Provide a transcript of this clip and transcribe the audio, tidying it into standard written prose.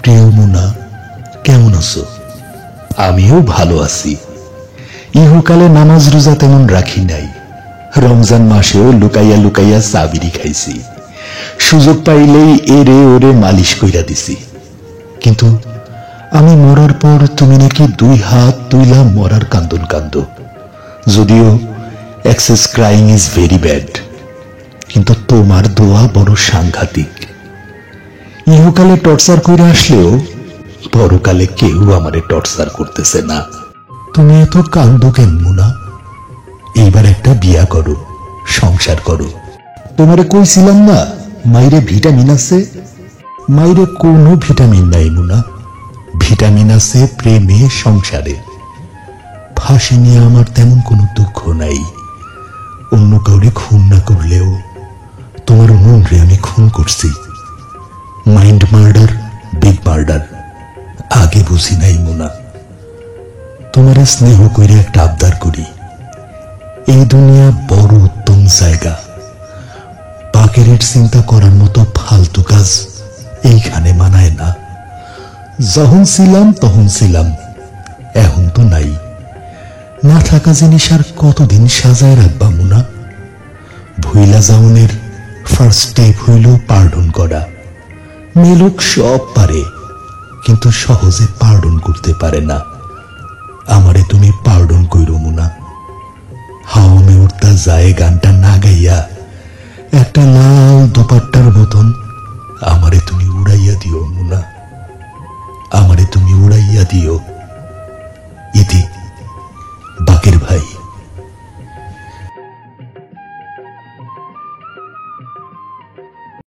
প্রিয় মুনা, কেমন আছো? আমিও ভালো আছি। ইহকালে নামাজ রোজা তেমন রাখি নাই। রমজান মাসেও লুকাইয়া লুকাইয়া সাবিরি খাইছি। সুযোগ পাইলেই এরে ওরে মালিশ কইরা দিছি। কিন্তু আমি মরার পর তুমি নাকি 2 হাত তুইলা মরার কান্দন কান্দ। যদিও excess crying is very bad, কিন্তু তোমার দোয়া বড় সাংঘাতিক। ইহকালে টর্চার কইরা আসলেও পরকালে কেউ আমারে টর্চার করতেছে না। তুমি এত কান্দো কেন মুনা? এইবার একটা বিয়া করো, সংসার করো। তোমারে কইছিলাম না মাইরে ভিটামিন আছে? মাইরে কোনো ভিটামিন নাই মুনা। ভিটামিন আছে প্রেমে, সংসারে। ফাঁসি নিয়ে আমার তেমন কোনো দুঃখ নাই। অন্য কাউরে খুন না করলেও তোমার মন রে আমি খুন করছি। মাইন্ড মার্ডার, বিগ মার্ডার আগে বুঝি নাই মুনা। তোমারে স্নেহ করে একটা আবদার করি। এই দুনিয়া বড় উত্তম জায়গা। বাকেরের চিন্তা করার মতো ফালতু কাজ এইখানে মানায় না। যখন ছিলাম তখন ছিলাম, এখন তো নাই। না থাকা জিনিস আর কতদিন সাজায় রাখবা মুনা? ভুইলা যাওনের ফার্স্ট স্টেপ হইল পার্ডন করা। মেলোক সব পারে, কিন্তু সহজে পার্ডন করতে পারে না। আমারে তুমি পার্ডন কইরো মুনা। হাওয়া মে উড়তা যায় গানটা না গাইয়া একটা লাল দোপাট্টার মতন আমারে তুমি উড়াইয়া দিও মুনা। আমারে তুমি উড়াইয়া দিও। ইতি।